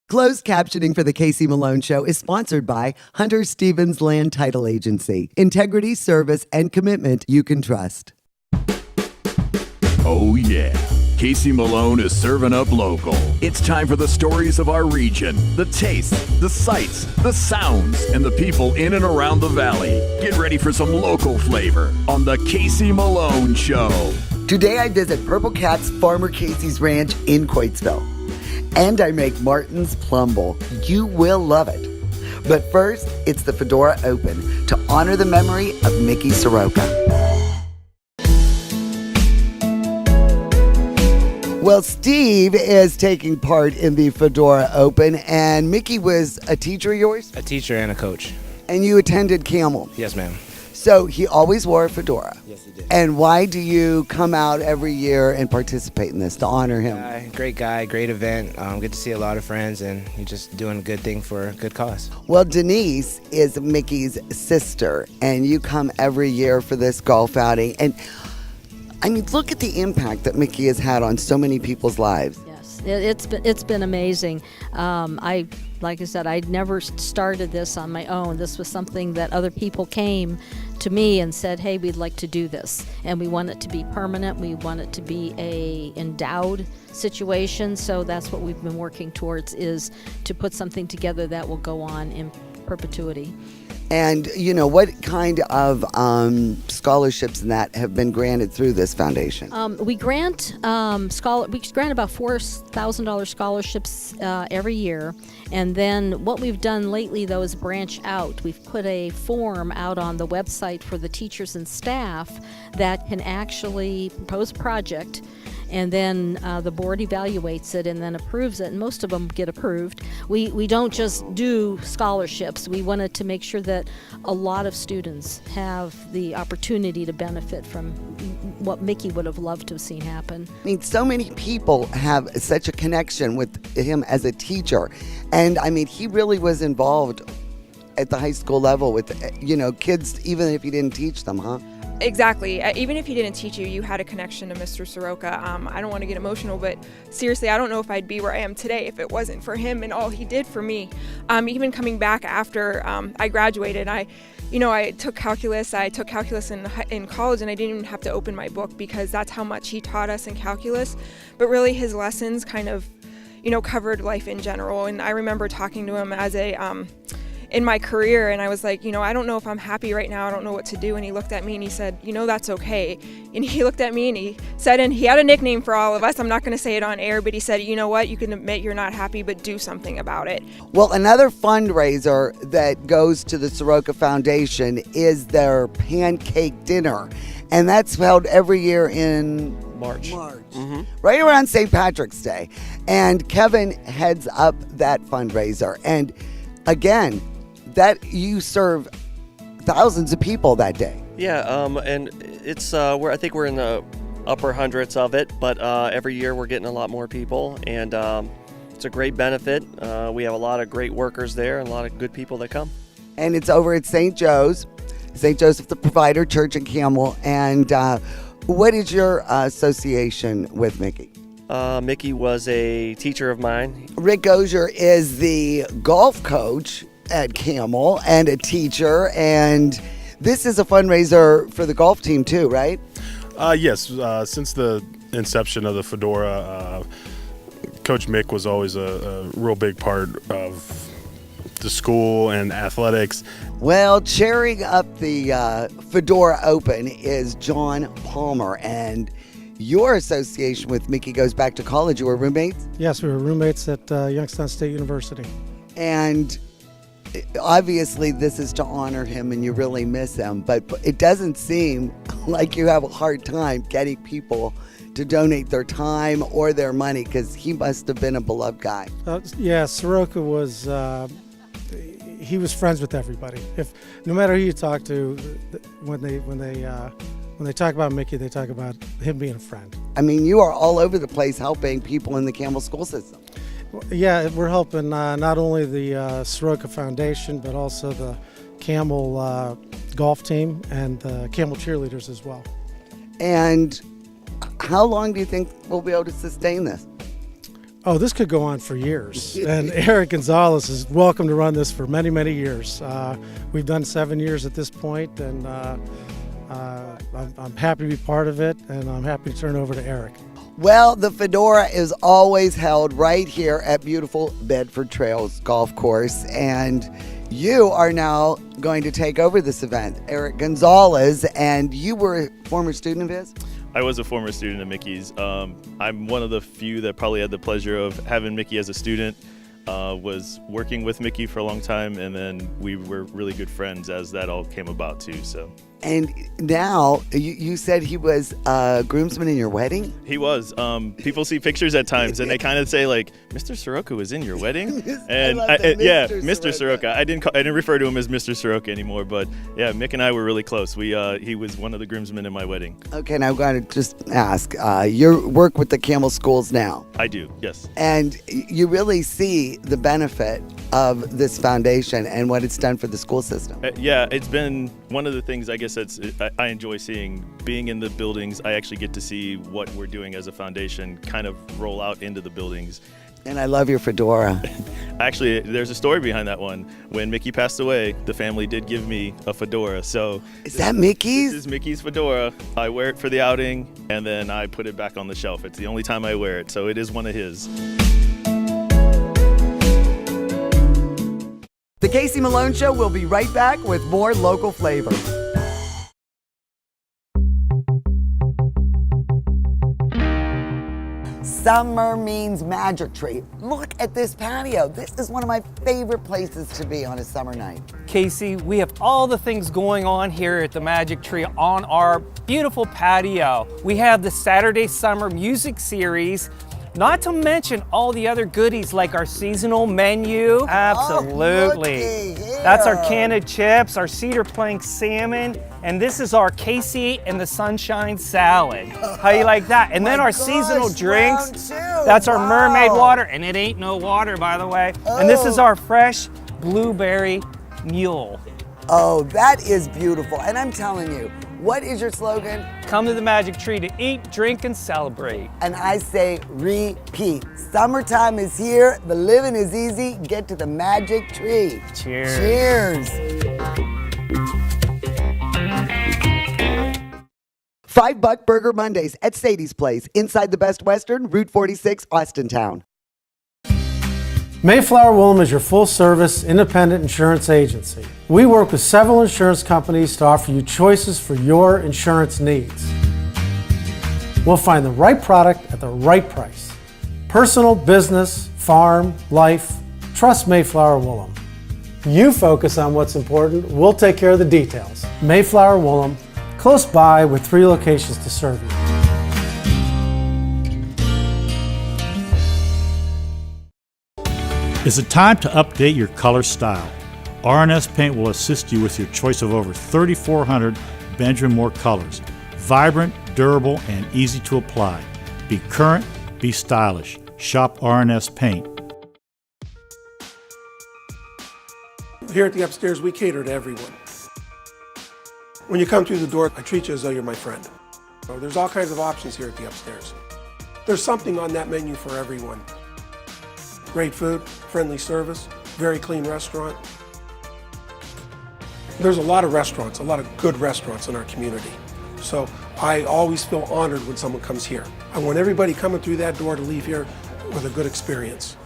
Closed captioning for the Casey Malone Show is sponsored by Hunter Stevens Land Title Agency. Integrity, service, and commitment you can trust. Oh yeah, Casey Malone is serving up local. It's time for the stories of our region, the tastes, the sights, the sounds, and the people in and around the valley. Get ready for some local flavor on the Casey Malone Show. Today I visit Purple Cat's Farmer Casey's Ranch in Coatesville. And I make Martin's Plum Bowl. You will love it. But first, it's the Fedora Open to honor the memory of Mickey Soroka. Well, Steve is taking part in the Fedora Open, and Mickey was a teacher of yours? A teacher and a coach. And you attended Camel? Yes, ma'am. So he always wore a fedora. Yes, he did. And why do you come out every year and participate in this to honor him? Great guy, great event. Good to see a lot of friends, and he's just doing a good thing for a good cause. Well, Denise is Mickey's sister, and you come every year for this golf outing. And I mean, look at the impact that Mickey has had on so many people's lives. Yes, it's been amazing. Like I said, I never started this on my own. This was something that other people came to me and said, hey, we'd like to do this. And we want it to be permanent. We want it to be a endowed situation. So that's what we've been working towards, is to put something together that will go on in perpetuity. And, you know, what kind of scholarships and that have been granted through this foundation? We grant about $4,000 scholarships every year. And then what we've done lately, though, is branch out. We've put a form out on the website for the teachers and staff that can actually propose a project. And then the board evaluates it and then approves it, and most of them get approved. We don't just do scholarships. We wanted to make sure that a lot of students have the opportunity to benefit from what Mickey would have loved to have seen happen. I mean, so many people have such a connection with him as a teacher. And I mean, he really was involved at the high school level with, you know, kids, even if he didn't teach them, huh? Exactly. Even if he didn't teach you, you had a connection to Mr. Soroka. I don't want to get emotional, but seriously, I don't know if I'd be where I am today if it wasn't for him and all he did for me. Even coming back after I graduated, I took calculus. I took calculus in college, and I didn't even have to open my book because that's how much he taught us in calculus. But really, his lessons kind of, covered life in general. And I remember talking to him as in my career, and I was like, I don't know if I'm happy right now. I don't know what to do. And he looked at me and he said, that's okay. And he looked at me and he said, and he had a nickname for all of us. I'm not going to say it on air, but he said, you know what? You can admit you're not happy, but do something about it. Well, another fundraiser that goes to the Soroka Foundation is their pancake dinner. And that's held every year in March. Mm-hmm. Right around St. Patrick's Day. And Kevin heads up that fundraiser. And again, that you serve thousands of people that day. Yeah, and it's I think we're in the upper hundreds of it, but every year we're getting a lot more people, and it's a great benefit. We have a lot of great workers there and a lot of good people that come. And it's over at St. Joseph the Provider Church in Camel. And what is your association with Mickey? Mickey was a teacher of mine. Rick Ozier is the golf coach at Camel and a teacher, and this is a fundraiser for the golf team too, right? Yes, since the inception of the Fedora, Coach Mick was always a real big part of the school and athletics. Well, cheering up the Fedora Open is John Palmer, and your association with Mickey goes back to college. You were roommates? Yes, we were roommates at Youngstown State University. And obviously this is to honor him and you really miss him, but it doesn't seem like you have a hard time getting people to donate their time or their money, because he must have been a beloved guy. Yeah, Soroka was, he was friends with everybody. No matter who you talk to, when they talk about Mickey, they talk about him being a friend. I mean, you are all over the place helping people in the Camel school system. Yeah, we're helping not only the Soroka Foundation, but also the Camel golf team and the Camel cheerleaders as well. And how long do you think we'll be able to sustain this? Oh, this could go on for years. And Eric Gonzalez is welcome to run this for many, many years. We've done 7 years at this point, and I'm happy to be part of it, and I'm happy to turn it over to Eric. Well, the Fedora is always held right here at beautiful Bedford Trails Golf Course, and you are now going to take over this event. Eric Gonzalez, and you were a former student of his? I was a former student of Mickey's. I'm one of the few that probably had the pleasure of having Mickey as a student. Was working with Mickey for a long time, and then we were really good friends as that all came about too. So. And now, you said he was a groomsman in your wedding? He was. People see pictures at times, and they kind of say like, "Mr. Soroka was in your wedding," and yeah, Mr. Soroka. I didn't refer to him as Mr. Soroka anymore, but yeah, Mick and I were really close. He was one of the groomsmen in my wedding. Okay, now I'm going to just ask. You work with the Camel Schools now. I do, yes. And you really see the benefit of this foundation and what it's done for the school system. Yeah, it's been one of the things I guess I enjoy seeing. Being in the buildings, I actually get to see what we're doing as a foundation kind of roll out into the buildings. And I love your fedora. Actually, there's a story behind that one. When Mickey passed away, the family did give me a fedora. So is that Mickey's? This is Mickey's fedora. I wear it for the outing, and then I put it back on the shelf. It's the only time I wear it, so it is one of his. The Casey Malone Show will be right back with more local flavor. Summer means Magic Tree. Look at this patio. This is one of my favorite places to be on a summer night. Casey, we have all the things going on here at the Magic Tree on our beautiful patio. We have the Saturday Summer Music Series, not to mention all the other goodies like our seasonal menu. Absolutely. That's our can of chips, our cedar plank salmon, and this is our Casey and the Sunshine Salad. How you like that? And then our seasonal drinks. That's our mermaid water, and it ain't no water, by the way. And this is our fresh blueberry mule. Oh, that is beautiful. And I'm telling you, what is your slogan? Come to the Magic Tree to eat, drink, and celebrate. And I say repeat. Summertime is here. The living is easy. Get to the Magic Tree. Cheers. Cheers. $5 Burger Mondays at Sadie's Place, inside the Best Western, Route 46, Austintown. Mayflower Woolham is your full-service, independent insurance agency. We work with several insurance companies to offer you choices for your insurance needs. We'll find the right product at the right price. Personal, business, farm, life, trust Mayflower Woolham. You focus on what's important, we'll take care of the details. Mayflower Woolham, close by with 3 locations to serve you. Is it time to update your color style? R&S Paint will assist you with your choice of over 3,400 Benjamin Moore colors. Vibrant, durable, and easy to apply. Be current, be stylish. Shop R&S Paint. Here at the Upstairs, we cater to everyone. When you come through the door, I treat you as though you're my friend. So there's all kinds of options here at the Upstairs. There's something on that menu for everyone. Great food, friendly service, very clean restaurant. There's a lot of restaurants, a lot of good restaurants in our community. So I always feel honored when someone comes here. I want everybody coming through that door to leave here with a good experience.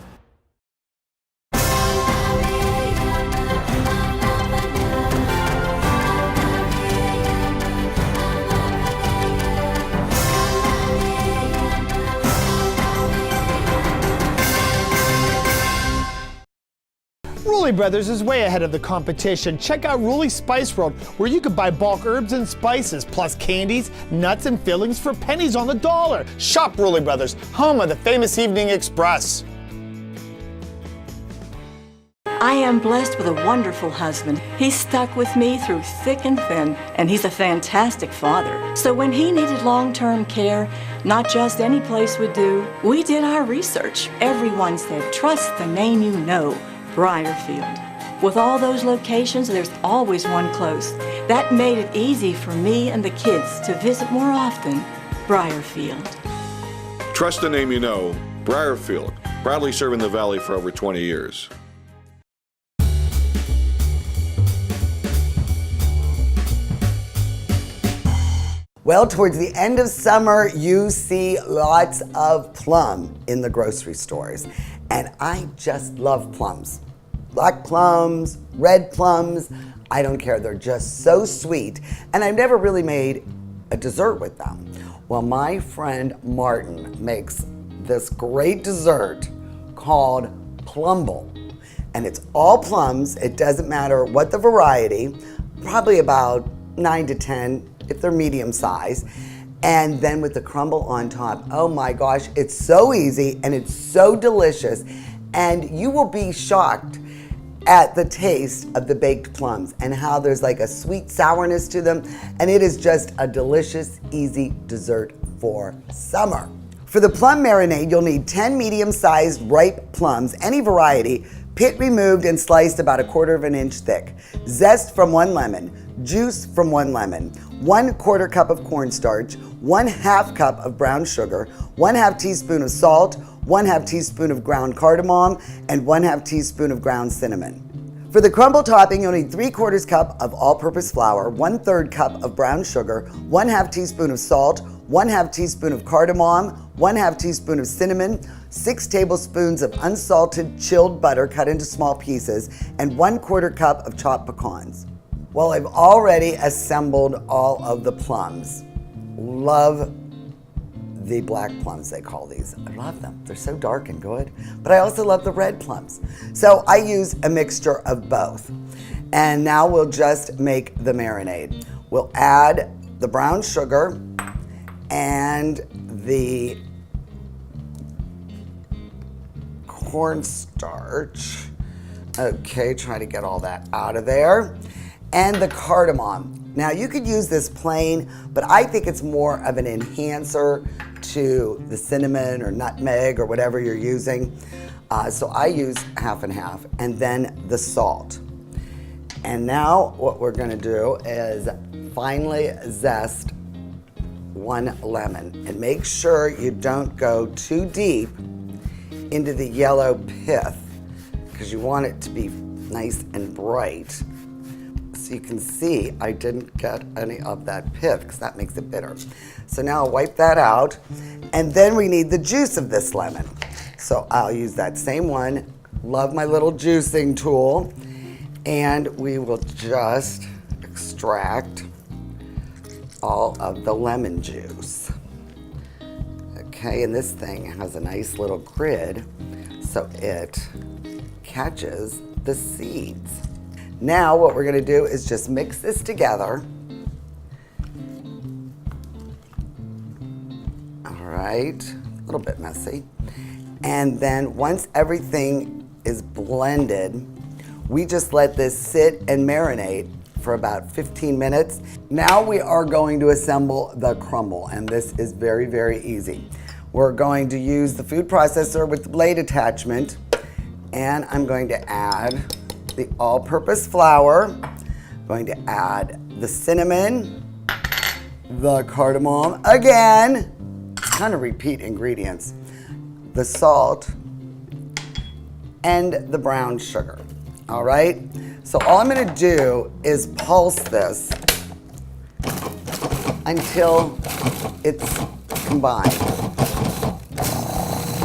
Rulli Brothers is way ahead of the competition. Check out Rulli Spice World, where you can buy bulk herbs and spices, plus candies, nuts, and fillings for pennies on the dollar. Shop Rulli Brothers, home of the famous Evening Express. I am blessed with a wonderful husband. He's stuck with me through thick and thin, and he's a fantastic father. So when he needed long-term care, not just any place would do, we did our research. Everyone said, trust the name you know. Briarfield. With all those locations, there's always one close. That made it easy for me and the kids to visit more often. Briarfield. Trust the name you know, Briarfield. proudly serving the Valley for over 20 years. Well, towards the end of summer, you see lots of plum in the grocery stores. And I just love plums. Black plums, red plums, I don't care. They're just so sweet. And I've never really made a dessert with them. Well, my friend Martin makes this great dessert called Plumble. And it's all plums. It doesn't matter what the variety, probably about 9 to 10 if they're medium size. And then with the crumble on top, oh my gosh, it's so easy and it's so delicious. And you will be shocked at the taste of the baked plums and how there's like a sweet sourness to them. And it is just a delicious, easy dessert for summer. For the plum marinade, you'll need 10 medium-sized ripe plums, any variety, pit removed and sliced about 1/4 inch thick, zest from 1 lemon, juice from 1 lemon, 1/4 cup of cornstarch, 1/2 cup of brown sugar, 1/2 teaspoon of salt, 1/2 teaspoon of ground cardamom, and 1/2 teaspoon of ground cinnamon. For the crumble topping, you'll need 3/4 cup of all-purpose flour, 1/3 cup of brown sugar, 1/2 teaspoon of salt, 1/2 teaspoon of cardamom, 1/2 teaspoon of cinnamon, 6 tablespoons of unsalted chilled butter cut into small pieces, and 1/4 cup of chopped pecans. Well, I've already assembled all of the plums. Love the black plums, they call these. I love them. They're so dark and good. But I also love the red plums. So I use a mixture of both. And now we'll just make the marinade. We'll add the brown sugar and the cornstarch. Okay, try to get all that out of there. And the cardamom. Now you could use this plain, but I think it's more of an enhancer to the cinnamon or nutmeg or whatever you're using. So I use 1/2 and 1/2, and then the salt. And now what we're gonna do is finely zest 1 lemon, and make sure you don't go too deep into the yellow pith because you want it to be nice and bright. So you can see I didn't get any of that pith because that makes it bitter. So now I'll wipe that out, and then we need the juice of this lemon. So I'll use that same one. Love my little juicing tool, and we will just extract all of the lemon juice. Okay, and this thing has a nice little grid so it catches the seeds. Now what we're gonna do is just mix this together. All right, a little bit messy. And then once everything is blended, we just let this sit and marinate for about 15 minutes. Now we are going to assemble the crumble, and this is very, very easy. We're going to use the food processor with the blade attachment, and I'm going to add the all-purpose flour. I'm going to add the cinnamon, the cardamom, again, kind of repeat ingredients, the salt, and the brown sugar. All right? So all I'm gonna do is pulse this until it's combined.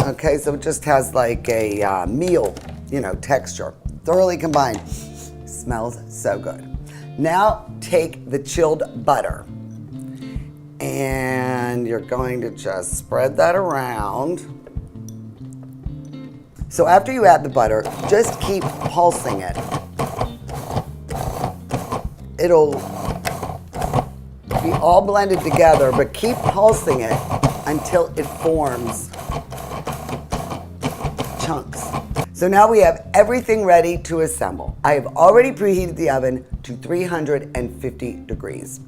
Okay, so it just has like a meal, texture. Thoroughly combined. Smells so good. Now take the chilled butter and you're going to just spread that around. So after you add the butter, just keep pulsing it. It'll be all blended together, but keep pulsing it until it forms chunks. So now we have everything ready to assemble. I have already preheated the oven to 350 degrees.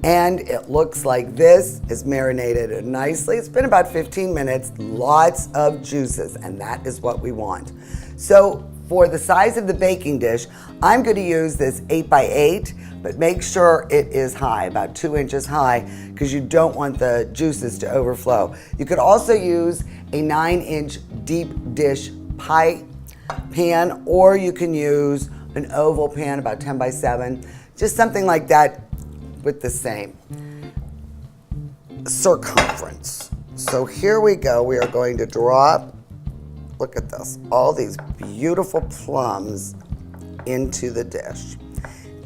And it looks like this is marinated nicely. It's been about 15 minutes, lots of juices, and that is what we want. So for the size of the baking dish, I'm going to use this 8x8, but make sure it is high, about 2 inches high, because you don't want the juices to overflow. You could also use a 9-inch deep dish pie pan, or you can use an oval pan about 10 by 7, just something like that with the same circumference. So here we go. We are going to drop, look at this, all these beautiful plums into the dish.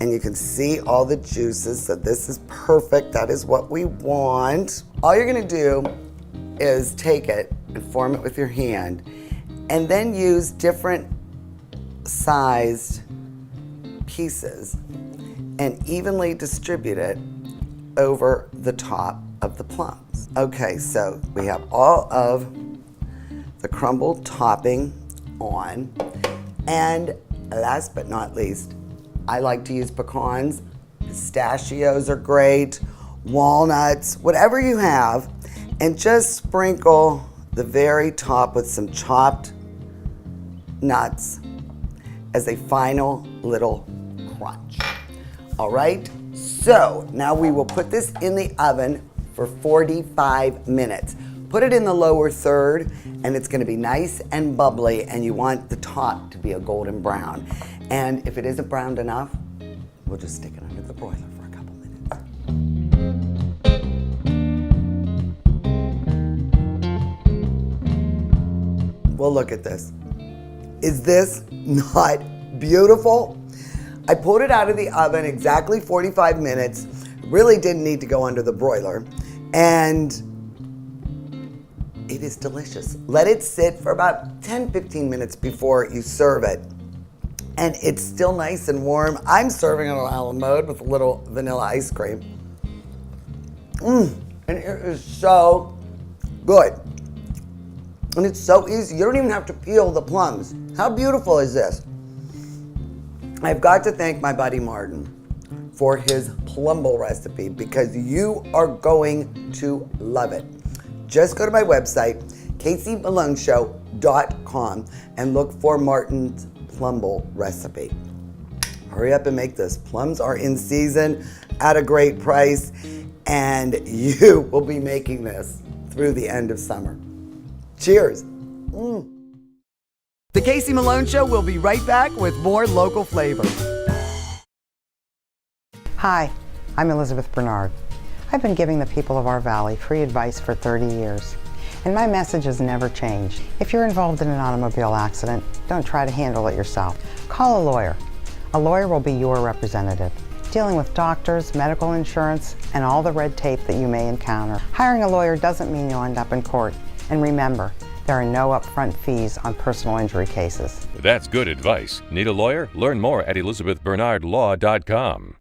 And you can see all the juices, so this is perfect. That is what we want. All you're gonna do is take it and form it with your hand, and then use different sized pieces and evenly distribute it over the top of the plums. Okay, so we have all of the crumbled topping on, and last but not least, I like to use pecans. Pistachios are great, walnuts, whatever you have, and just sprinkle the very top with some chopped nuts as a final little crunch. All right, so now we will put this in the oven for 45 minutes. Put it in the lower third, and it's gonna be nice and bubbly, and you want the top to be a golden brown. And if it isn't browned enough, we'll just stick it under the broiler for a couple minutes. Well, look at this. Is this not beautiful? I pulled it out of the oven exactly 45 minutes. Really didn't need to go under the broiler. And it is delicious. Let it sit for about 10-15 minutes before you serve it. And it's still nice and warm. I'm serving it on a la mode with a little vanilla ice cream. And it is so good. And it's so easy. You don't even have to peel the plums. How beautiful is this? I've got to thank my buddy Martin for his plumble recipe, because you are going to love it. Just go to my website, caseythirdaug.com, and look for Martin's plumble recipe. Hurry up and make this. Plums are in season at a great price, and you will be making this through the end of summer. Cheers. The Casey Malone Show will be right back with more local flavor. Hi, I'm Elizabeth Bernard. I've been giving the people of our valley free advice for 30 years, and my message has never changed. If you're involved in an automobile accident, don't try to handle it yourself. Call a lawyer. A lawyer will be your representative, dealing with doctors, medical insurance, and all the red tape that you may encounter. Hiring a lawyer doesn't mean you'll end up in court. And remember, there are no upfront fees on personal injury cases. That's good advice. Need a lawyer? Learn more at elizabethbernardlaw.com.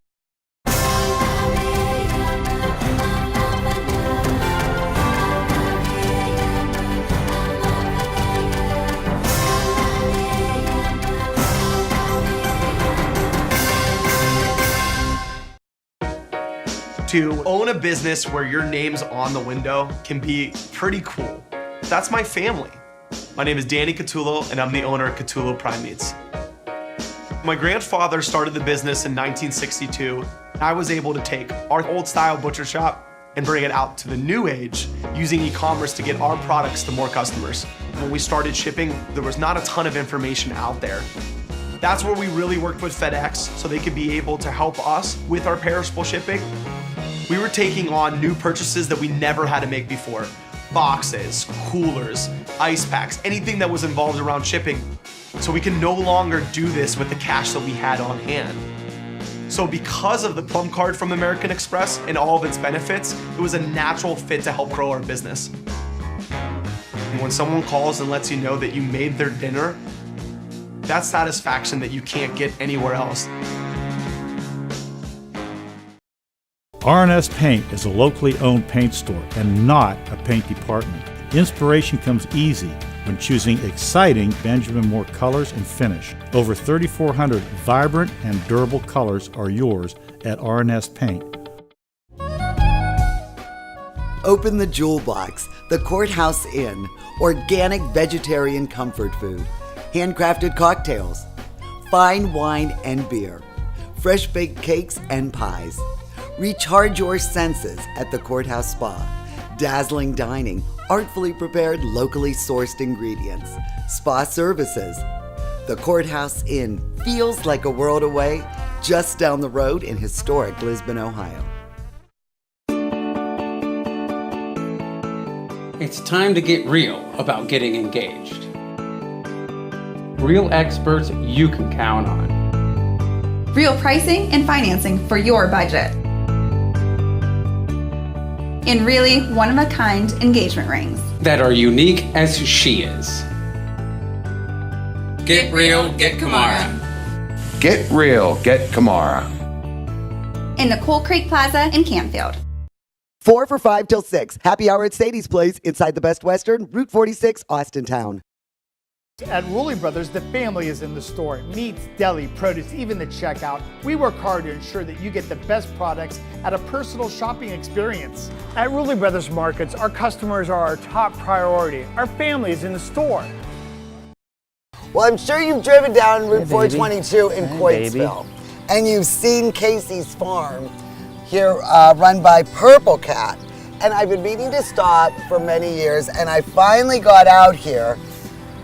To own a business where your name's on the window can be pretty cool. That's my family. My name is Danny Catullo, and I'm the owner of Catullo Prime Meats. My grandfather started the business in 1962. I was able to take our old style butcher shop and bring it out to the new age using e-commerce to get our products to more customers. When we started shipping, there was not a ton of information out there. That's where we really worked with FedEx so they could be able to help us with our perishable shipping. We were taking on new purchases that we never had to make before. Boxes, coolers, ice packs, anything that was involved around shipping. So we can no longer do this with the cash that we had on hand. So because of the Plum Card from American Express and all of its benefits, it was a natural fit to help grow our business. And when someone calls and lets you know that you made their dinner, that's satisfaction that you can't get anywhere else. R&S Paint is a locally owned paint store and not a paint department. Inspiration comes easy when choosing exciting Benjamin Moore colors and finish. Over 3,400 vibrant and durable colors are yours at R&S Paint. Open the Jewel Box, the Courthouse Inn, organic vegetarian comfort food, handcrafted cocktails, fine wine and beer, fresh baked cakes and pies. Recharge your senses at the Courthouse Spa, dazzling dining, artfully prepared, locally sourced ingredients, spa services. The Courthouse Inn feels like a world away, just down the road in historic Lisbon, Ohio. It's time to get real about getting engaged. Real experts you can count on. Real pricing and financing for your budget. And really one-of-a-kind engagement rings. That are unique as she is. Get real, get Kamara. Get real, get Kamara. In the Coal Creek Plaza in Canfield. 4 for $5 till 6. Happy hour at Sadie's Place inside the Best Western, Route 46, Austin Town. At Rulli Brothers, the family is in the store. Meats, deli, produce, even the checkout. We work hard to ensure that you get the best products at a personal shopping experience. At Rulli Brothers Markets, our customers are our top priority. Our family is in the store. Well, I'm sure you've driven down Route 422 in Coatesville, and you've seen Casey's Farm here run by Purple Cat. And I've been meaning to stop for many years, and I finally got out here,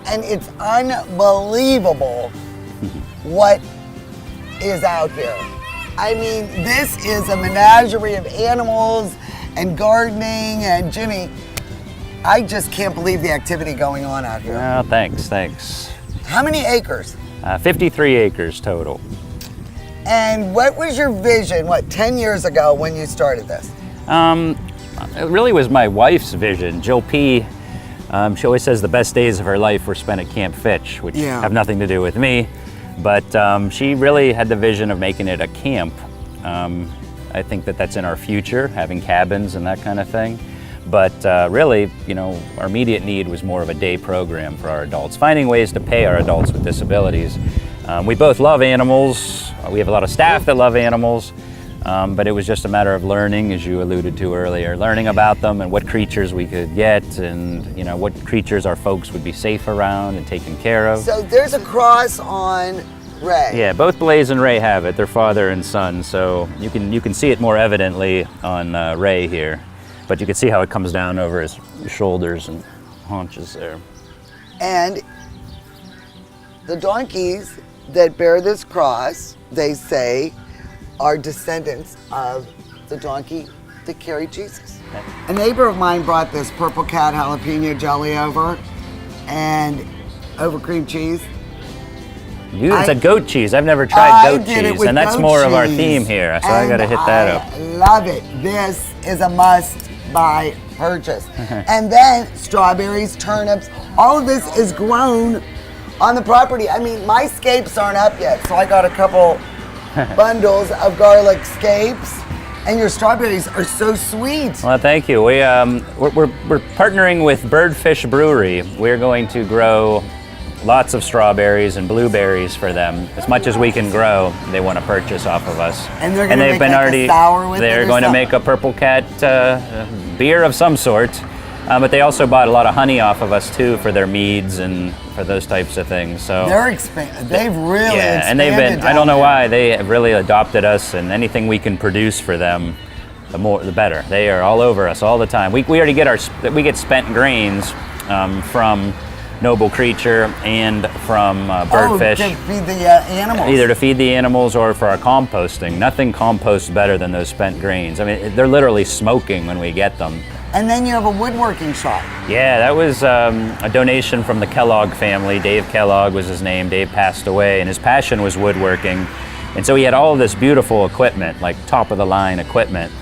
and it's unbelievable what is out here. I mean, this is a menagerie of animals and gardening, and Jimmy, I just can't believe the activity going on out here. Oh, thanks. How many acres? 53 acres total. And what was your vision, 10 years ago when you started this? It really was my wife's vision. Jill P., she always says the best days of her life were spent at Camp Fitch, which have nothing to do with me. But she really had the vision of making it a camp. I think that that's in our future, having cabins and that kind of thing. But really, our immediate need was more of a day program for our adults, finding ways to pay our adults with disabilities. We both love animals. We have a lot of staff that love animals, but it was just a matter of learning, as you alluded to earlier, learning about them and what creatures we could get and, what creatures our folks would be safe around and taken care of. So there's a cross on Ray. Yeah, both Blaze and Ray have it. They're father and son, so you can see it more evidently on Ray here. But you can see how it comes down over his shoulders and haunches there. And the donkeys that bear this cross, they say, are descendants of the donkey that carried Jesus. A neighbor of mine brought this Purple Cat jalapeno jelly over and over cream cheese. You said goat cheese. I've never tried goat cheese, and that's more of our theme here, so I gotta hit that up. I love it. This is a must-buy purchase. And then strawberries, turnips, all of this is grown on the property. I mean, my scapes aren't up yet, so I got a couple bundles of garlic scapes, and your strawberries are so sweet. Well, thank you. We're partnering with Birdfish Brewery. We're going to grow lots of strawberries and blueberries for them. As much as we can grow, they want to purchase off of us. And they're going to make a sour with it? They're going to make a Purple Cat beer of some sort. But they also bought a lot of honey off of us too for their meads and for those types of things. So they've really expanded. And they've been, I don't know why, they have really adopted us, and anything we can produce for them, the better. They are all over us all the time. We already get we get spent grains from Noble Creature and from Birdfish. To feed the animals. Either to feed the animals or for our composting. Nothing composts better than those spent grains. I mean, they're literally smoking when we get them. And then you have a woodworking shop. Yeah, that was a donation from the Kellogg family. Dave Kellogg was his name. Dave passed away, and his passion was woodworking. And so he had all of this beautiful equipment, like top-of-the-line equipment.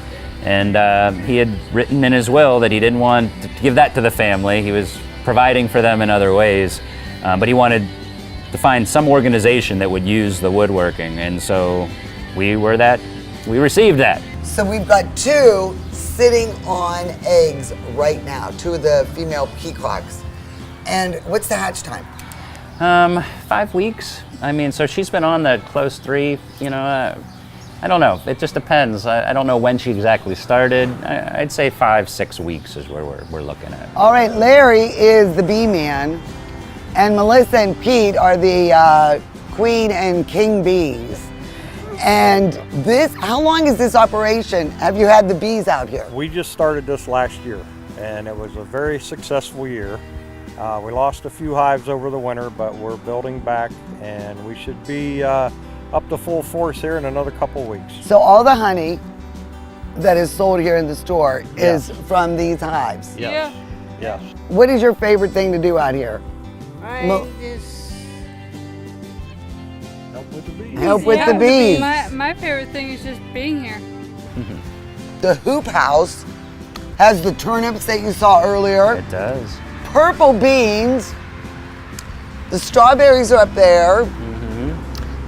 And he had written in his will that he didn't want to give that to the family. He was providing for them in other ways, but he wanted to find some organization that would use the woodworking. And so we received that. So we've got two sitting on eggs right now, two of the female peacocks. And what's the hatch time? 5 weeks. I mean, so she's been on the close 3, I don't know. It just depends. I don't know when she exactly started. I'd say 5-6 weeks is where we're looking at. All right, Larry is the bee man, and Melissa and Pete are the queen and king bees. And how long is this operation? Have you had the bees out here? We just started this last year. and it was a very successful year. We lost a few hives over the winter, but we're building back, and we should be up to full force here in another couple weeks. So all the honey that is sold here in the store is from these hives? Yes. Yes. What is your favorite thing to do out here? Just help with the bees. Help with the bees. My favorite thing is just being here. The hoop house has the turnips that you saw earlier. It does. Purple beans. The strawberries are up there.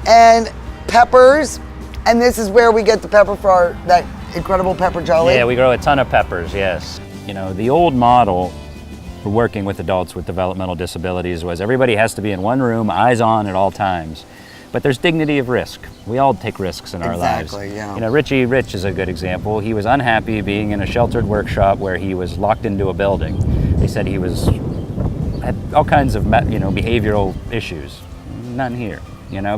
And peppers. And this is where we get the pepper for that incredible pepper jelly. Yeah, we grow a ton of peppers, yes. You know, the old model for working with adults with developmental disabilities was everybody has to be in one room, eyes on at all times. But there's dignity of risk. We all take risks in our lives. Exactly, yeah. You know, Richie Rich is a good example. He was unhappy being in a sheltered workshop where he was locked into a building. They said he had all kinds of, behavioral issues. None here.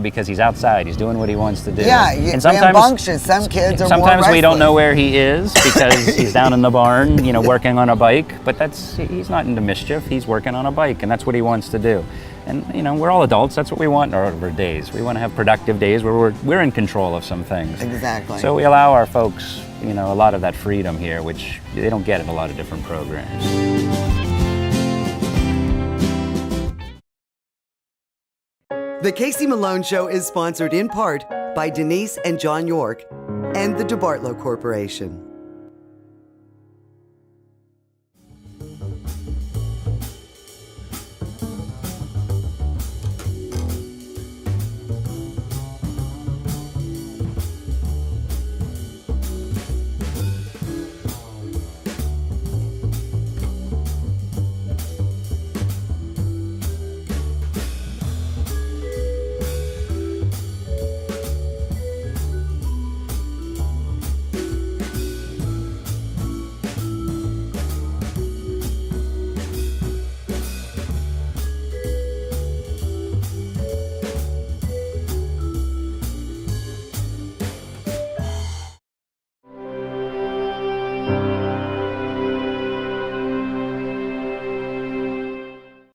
Because he's outside, he's doing what he wants to do. Yeah, and rambunctious. Some kids are more sometimes we don't restless. know where he is because he's down in the barn, working on a bike. But he's not into mischief. He's working on a bike, and that's what he wants to do. And we're all adults. That's what we want in our days. We want to have productive days where we're in control of some things. Exactly. So we allow our folks, a lot of that freedom here, which they don't get in a lot of different programs. The Casey Malone Show is sponsored in part by Denise and John York and the DeBartolo Corporation.